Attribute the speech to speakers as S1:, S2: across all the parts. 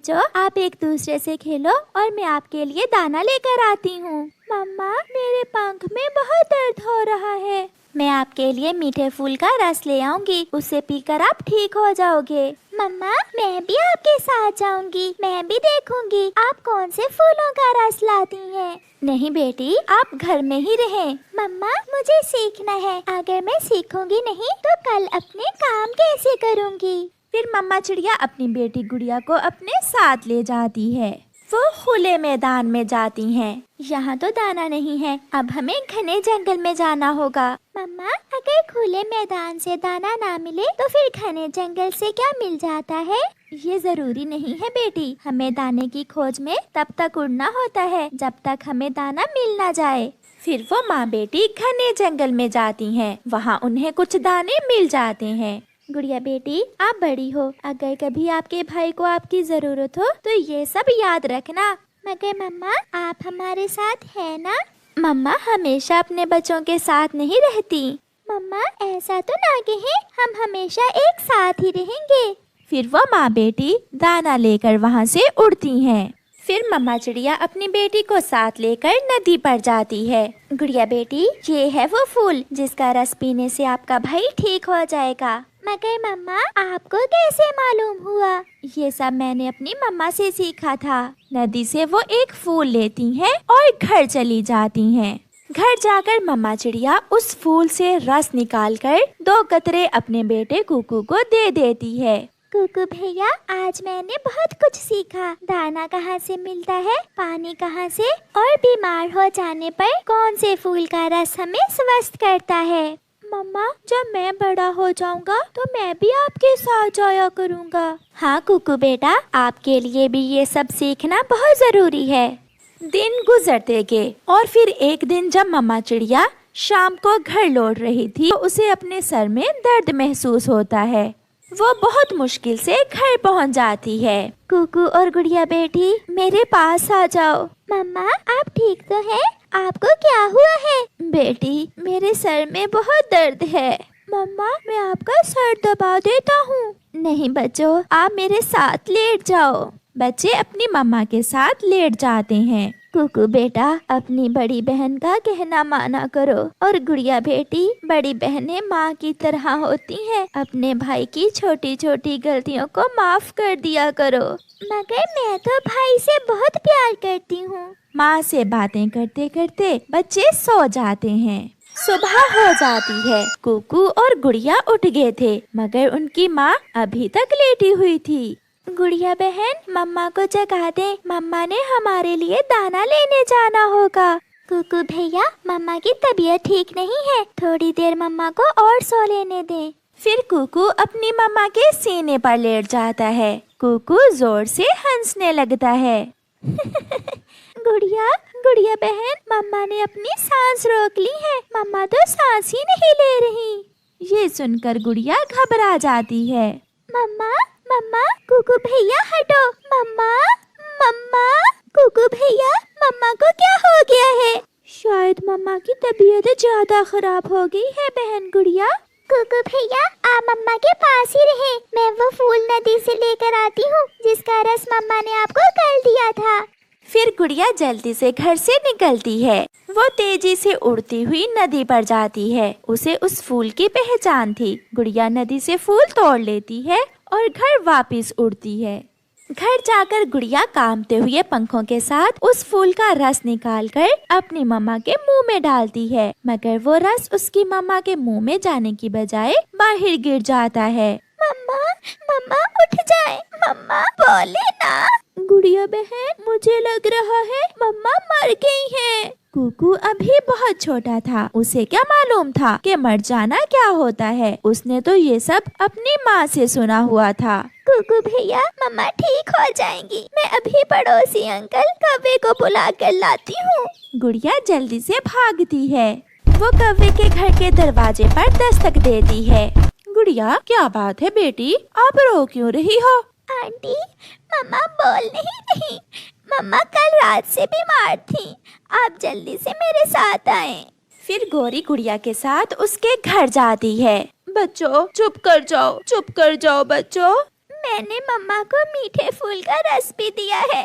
S1: बच्चों, आप एक दूसरे से खेलो और मैं आपके लिए दाना लेकर आती हूँ। मम्मा, मेरे पंख में बहुत दर्द हो रहा है। मैं आपके लिए मीठे फूल का रस ले आऊंगी, उसे पीकर आप ठीक हो जाओगे। मम्मा, मैं भी आपके साथ जाऊंगी, मैं भी देखूंगी आप कौन से फूलों का रस लाती हैं। नहीं बेटी, आप घर में ही रहें। मम्मा, मुझे सीखना है, अगर मैं सीखूंगी नहीं तो कल अपने काम कैसे करूंगी। फिर मम्मा चिड़िया अपनी बेटी गुड़िया को अपने साथ ले जाती है। वो खुले मैदान में जाती हैं। यहाँ तो दाना नहीं है, अब हमें घने जंगल में जाना होगा। मम्मा, अगर खुले मैदान से दाना ना मिले तो फिर घने जंगल से क्या मिल जाता है? ये जरूरी नहीं है बेटी, हमें दाने की खोज में तब तक उड़ना होता है जब तक हमें दाना मिल ना जाए। फिर वो माँ बेटी घने जंगल में जाती हैं। वहाँ उन्हें कुछ दाने मिल जाते हैं। गुड़िया बेटी, आप बड़ी हो, अगर कभी आपके भाई को आपकी जरूरत हो तो ये सब याद रखना। मगर मम्मा, आप हमारे साथ है ना? मम्मा हमेशा अपने बच्चों के साथ नहीं रहती। मम्मा, ऐसा तो ना कहें, हम हमेशा एक साथ ही रहेंगे। फिर वो माँ बेटी दाना लेकर वहाँ से उड़ती हैं। फिर मम्मा चिड़िया अपनी बेटी को साथ लेकर नदी पर जाती है। गुड़िया बेटी, ये है वो फूल जिसका रस पीने से आपका भाई ठीक हो जाएगा। मगर मम्मा, आपको कैसे मालूम हुआ? ये सब मैंने अपनी मम्मा से सीखा था। नदी से वो एक फूल लेती हैं और घर चली जाती हैं। घर जाकर मम्मा चिड़िया उस फूल से रस निकालकर 2 कतरे अपने बेटे कुकू को दे देती है। कुकू भैया, आज मैंने बहुत कुछ सीखा। दाना कहाँ से मिलता है, पानी कहाँ से, और बीमार हो जाने पर कौन से फूल का रस हमें स्वस्थ करता है। मम्मा, जब मैं बड़ा हो जाऊंगा तो मैं भी आपके साथ जाया करूंगा। हाँ कुकू बेटा, आपके लिए भी ये सब सीखना बहुत जरूरी है। दिन गुजरते गए और फिर एक दिन जब मम्मा चिड़िया शाम को घर लौट रही थी तो उसे अपने सर में दर्द महसूस होता है। वो बहुत मुश्किल से घर पहुंच जाती है। कुकू और गुड़िया बेटी, मेरे पास आ जाओ। मम्मा, आप ठीक तो हैं? आपको क्या हुआ है? बेटी, मेरे सर में बहुत दर्द है। मम्मा, मैं आपका सर दबा देता हूँ। नहीं बच्चों, आप मेरे साथ लेट जाओ। बच्चे अपनी मम्मा के साथ लेट जाते हैं। कुकू बेटा, अपनी बड़ी बहन का कहना माना करो। और गुड़िया बेटी, बड़ी बहनें माँ की तरह होती हैं। अपने भाई की छोटी छोटी गलतियों को माफ कर दिया करो। मगर मैं तो भाई से बहुत प्यार करती हूँ। माँ से बातें करते करते बच्चे सो जाते हैं। सुबह हो जाती है। कुकू और गुड़िया उठ गए थे, मगर उनकी माँ अभी तक लेटी हुई थी। गुड़िया बहन, मम्मा को जगा दे, मम्मा ने हमारे लिए दाना लेने जाना होगा। कुकू भैया, मम्मा की तबीयत ठीक नहीं है, थोड़ी देर मम्मा को और सो लेने दे। फिर कुकू अपनी मम्मा के सीने पर लेट जाता है। कुकू जोर से हंसने लगता है। गुड़िया गुड़िया बहन, मम्मा ने अपनी सांस रोक ली है, मम्मा तो सांस ही नहीं ले रही। ये सुनकर गुड़िया घबरा जाती है। मम्मा मम्मा, कुकू भैया हटो। मम्मा मम्मा, कुकू भैया, मम्मा को क्या हो गया है? शायद मम्मा की तबीयत ज्यादा खराब हो गई है बहन गुड़िया। कुकू भैया, आप मम्मा के पास ही रहे, मैं वो फूल नदी से लेकर आती हूँ जिसका रस मम्मा ने आपको कल दिया था। फिर गुड़िया जल्दी से घर से निकलती है। वो तेजी से उड़ती हुई नदी पर जाती है। उसे उस फूल की पहचान थी। गुड़िया नदी से फूल तोड़ लेती है और घर वापस उड़ती है। घर जाकर गुड़िया कांपते हुए पंखों के साथ उस फूल का रस निकालकर अपनी मम्मा के मुंह में डालती है, मगर वो रस उसकी मम्मा के मुंह में जाने की बजाय बाहर गिर जाता है। मम्मा मम्मा उठ जाए, मम्मा बोले ना। गुड़िया बहन, मुझे लग रहा है मम्मा मर गई हैं। कुकू अभी बहुत छोटा था, उसे क्या मालूम था कि मर जाना क्या होता है। उसने तो ये सब अपनी माँ से सुना हुआ था। कुकू भैया, मम्मा ठीक हो जाएंगी, मैं अभी पड़ोसी अंकल कौवे को बुला कर लाती हूँ। गुड़िया जल्दी से भागती है। वो कौवे के घर के दरवाजे पर दस्तक देती है। गुड़िया, क्या बात है बेटी, आप रो क्यों रही हो? आंटी, मम्मा बोल नहीं रही, मम्मा कल रात से बीमार थी, आप जल्दी से मेरे साथ आएं। फिर गौरी गुड़िया के साथ उसके घर जाती है। बच्चों चुप कर जाओ बच्चों। मैंने मम्मा को मीठे फूल का रस भी दिया है,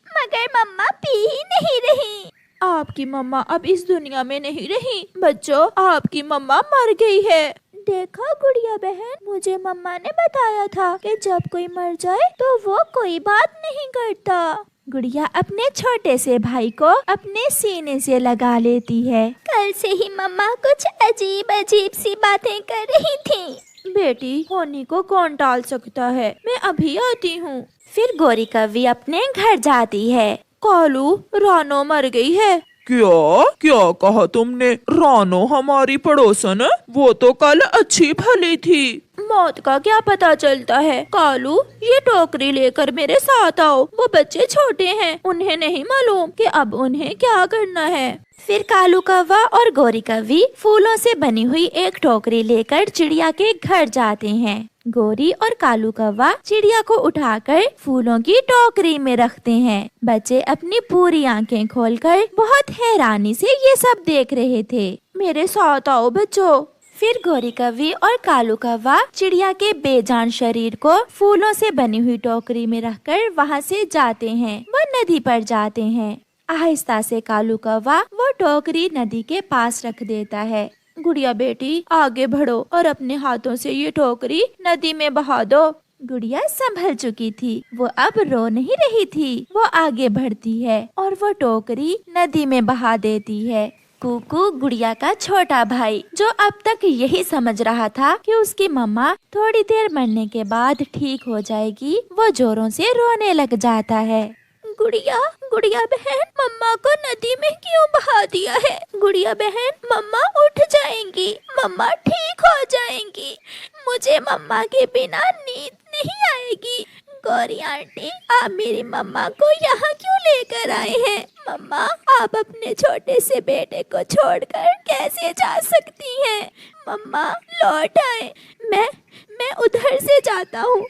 S1: मगर मम्मा पी ही नहीं रही।
S2: आपकी मम्मा अब इस दुनिया में नहीं रही। बच्चों, आपकी मम्मा मर गई है।
S1: देखा गुड़िया बहन, मुझे मम्मा ने बताया था कि जब कोई मर जाए तो वो कोई बात नहीं करता।
S2: गुड़िया अपने छोटे से भाई को अपने सीने से लगा लेती है।
S1: कल से ही मम्मा कुछ अजीब अजीब सी बातें कर रही थी।
S2: बेटी, होने को कौन टाल सकता है, मैं अभी आती हूँ।
S1: फिर गौरी कव्वी अपने घर जाती है।
S2: कालू, रानो मर गई है।
S3: क्या क्या कहा तुमने? रानो हमारी पड़ोसन है? वो तो कल अच्छी भली थी।
S2: मौत का क्या पता चलता है। कालू, ये टोकरी लेकर मेरे साथ आओ। वो बच्चे छोटे हैं, उन्हें नहीं मालूम कि अब उन्हें क्या करना है।
S1: फिर कालू कौवा और गौरी कव्वी फूलों से बनी हुई एक टोकरी लेकर चिड़िया के घर जाते हैं। गौरी और कालू कौवा चिड़िया को उठाकर फूलों की टोकरी में रखते हैं। बच्चे अपनी पूरी आंखें खोलकर बहुत हैरानी से ये सब देख रहे थे।
S2: मेरे साथ आओ बच्चों।
S1: फिर गौरी कव्वी और कालू कौवा चिड़िया के बेजान शरीर को फूलों से बनी हुई टोकरी में रखकर वहाँ से जाते हैं। वो नदी पर जाते हैं। आहिस्ता से कालू कौवा वो टोकरी नदी के पास रख देता है।
S2: गुड़िया बेटी, आगे बढ़ो और अपने हाथों से ये टोकरी नदी में बहा दो।
S1: गुड़िया संभल चुकी थी, वो अब रो नहीं रही थी। वो आगे बढ़ती है और वो टोकरी नदी में बहा देती है। कुकू, गुड़िया का छोटा भाई, जो अब तक यही समझ रहा था कि उसकी मम्मा थोड़ी देर मरने के बाद ठीक हो जाएगी, वो जोरों से रोने लग जाता है।
S2: गुड़िया, गुड़िया बहन, मम्मा को नदी में क्यों बहा दिया है? गुड़िया बहन, मम्मा उठ जाएंगी, मम्मा ठीक हो जाएंगी। मुझे मम्मा के बिना नींद नहीं आएगी। गौरी आंटी, आप मेरी मम्मा को यहाँ क्यों लेकर आए हैं? मम्मा, आप अपने छोटे से बेटे को छोड़कर कैसे जा सकती हैं? मम्मा लौट आए। मैं उधर से जाता हूँ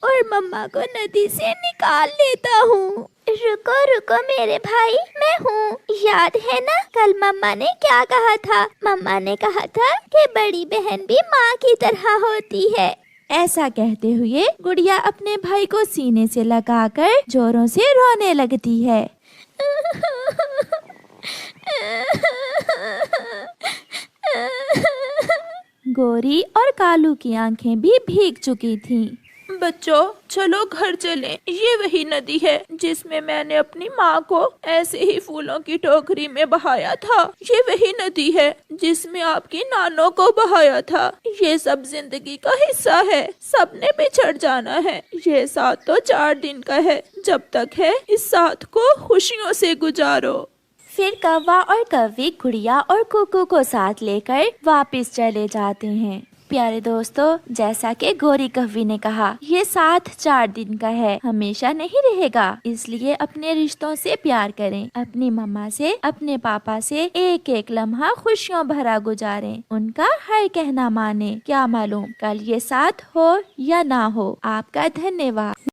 S2: और मम्मा को नदी से निकाल लेता हूँ।
S1: रुको रुको मेरे भाई, मैं हूँ। याद है ना कल मम्मा ने क्या कहा था? मम्मा ने कहा था कि बड़ी बहन भी माँ की तरह होती है।
S2: ऐसा कहते हुए गुड़िया अपने भाई को सीने से लगाकर जोरों से रोने लगती है। गौरी और कालू की आंखें भी भीग चुकी थीं। बच्चों, चलो घर चलें। ये वही नदी है जिसमें मैंने अपनी माँ को ऐसे ही फूलों की टोकरी में बहाया था। ये वही नदी है जिसमें आपकी नानों को बहाया था। ये सब जिंदगी का हिस्सा है, सबने बिछड़ जाना है। ये साथ तो 4 दिन का है, जब तक है इस साथ को खुशियों से गुजारो।
S1: फिर कौवा और कव्वी गुड़िया और कुकू को साथ लेकर वापस चले जाते हैं। प्यारे दोस्तों, जैसा कि गौरी कव्वी ने कहा, ये साथ 4 दिन का है, हमेशा नहीं रहेगा। इसलिए अपने रिश्तों से प्यार करें, अपनी मम्मा से, अपने पापा से एक एक लम्हा खुशियों भरा गुजारें, उनका हर कहना माने। क्या मालूम कल ये साथ हो या ना हो। आपका धन्यवाद।